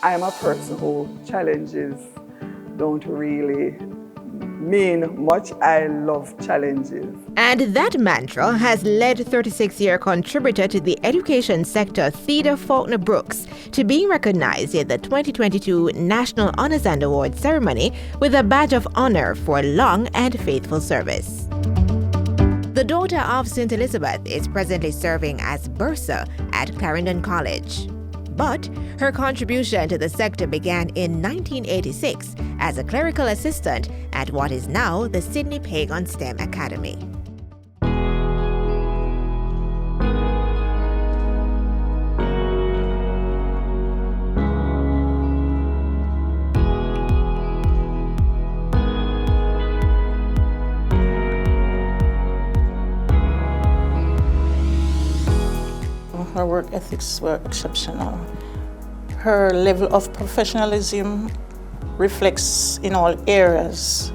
I'm a person who challenges don't really mean much. I love challenges. And that mantra has led 36-year contributor to the education sector, Theda Falconer Brooks, to being recognized in the 2022 National Honors and Awards ceremony with a badge of honor for long and faithful service. The daughter of St. Elizabeth is presently serving as bursar at Clarendon College. But her contribution to the sector began in 1986 as a clerical assistant at what is now the Sydney Pagan STEM Academy. Her work ethics were exceptional. Her level of professionalism reflects in all areas.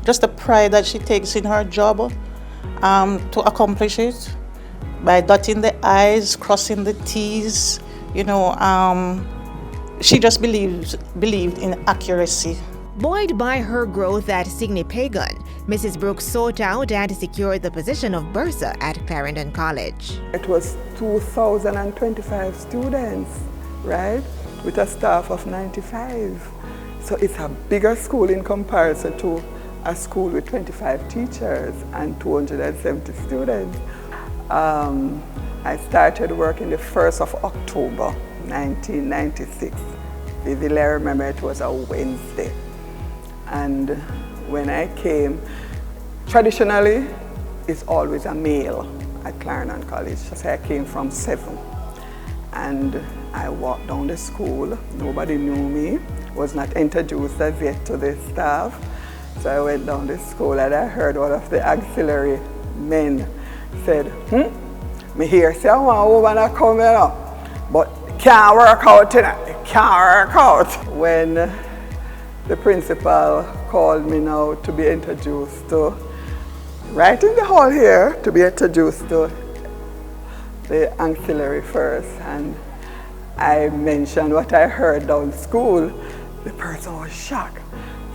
Just the pride that she takes in her job to accomplish it by dotting the I's, crossing the T's. She just believed in accuracy. Buoyed by her growth at Sydney Pagan, Mrs. Brooks sought out and secured the position of bursar at Clarendon College. It was 2,025 students, right, with a staff of 95. So it's a bigger school in comparison to a school with 25 teachers and 270 students. I started working the 1st of October, 1996. Vividly, I remember it was a Wednesday. And when I came, traditionally, it's always a male at Clarendon College. So I came from 7. And I walked down the school. Nobody knew me, was not introduced as yet to the staff. So I went down the school and I heard one of the auxiliary men said, me hear say I want a woman to come here, but can't work out tonight, can't work out. When the principal called me now to be introduced to, right in the hall here, to be introduced to the auxiliary first, and I mentioned what I heard down school, the person was shocked.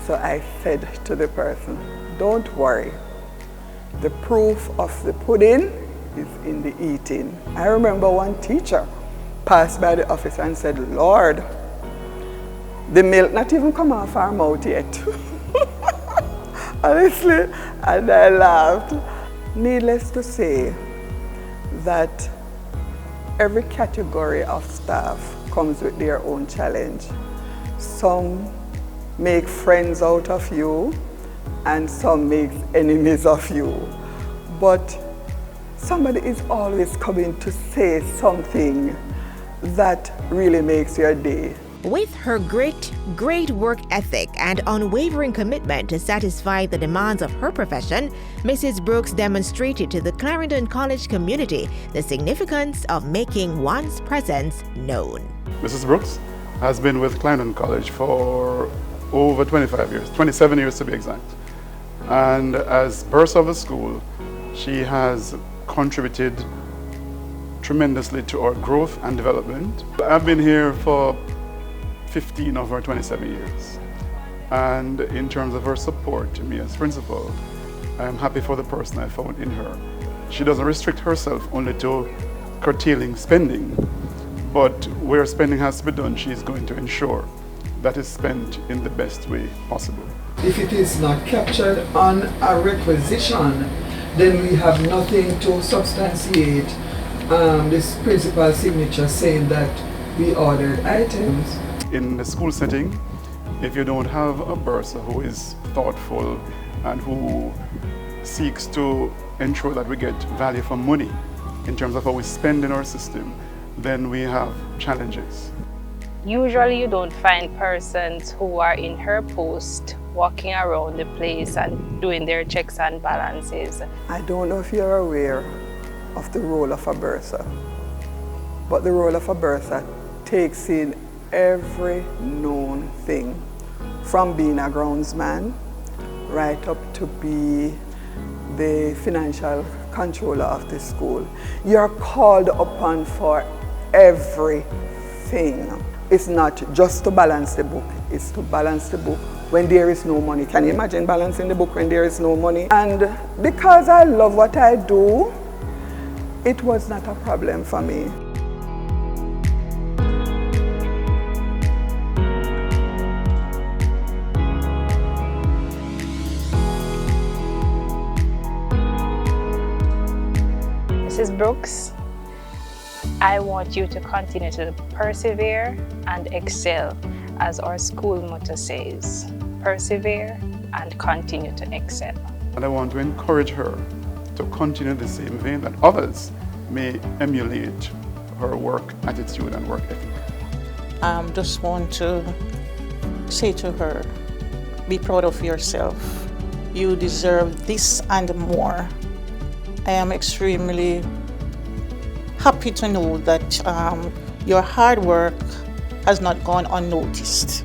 So I said to the person, don't worry, the proof of the pudding is in the eating. I remember one teacher passed by the office and said, Lord, the milk not even come off our mouth yet. Honestly, and I laughed. Needless to say that every category of staff comes with their own challenge. Some make friends out of you and some make enemies of you. But somebody is always coming to say something that really makes your day. With her great work ethic and unwavering commitment to satisfy the demands of her profession, Mrs. Brooks demonstrated to the Clarendon College community the significance of making one's presence known. Mrs. Brooks has been with Clarendon College for over 25 years, 27 years to be exact. And as bursar of the school, she has contributed tremendously to our growth and development. I've been here for 15 of our 27 years. And in terms of her support to me as principal, I am happy for the person I found in her. She doesn't restrict herself only to curtailing spending, but where spending has to be done, she is going to ensure that is spent in the best way possible. If it is not captured on a requisition, then we have nothing to substantiate this principal's signature saying that we ordered items. In the school setting, if you don't have a bursar who is thoughtful and who seeks to ensure that we get value for money in terms of how we spend in our system, then we have challenges. Usually you don't find persons who are in her post walking around the place and doing their checks and balances. I don't know if you're aware of the role of a bursar, but the role of a bursar takes in every known thing, from being a groundsman right up to be the financial controller of the school. You're called upon for everything. It's not just to balance the book, it's to balance the book when there is no money. Can you imagine balancing the book when there is no money? And because I love what I do, it was not a problem for me. Mrs. Brooks, I want you to continue to persevere and excel, as our school motto says. Persevere and continue to excel. And I want to encourage her to continue the same vein, that others may emulate her work attitude and work ethic. Just want to say to her, be proud of yourself. You deserve this and more. I am extremely happy to know that your hard work has not gone unnoticed.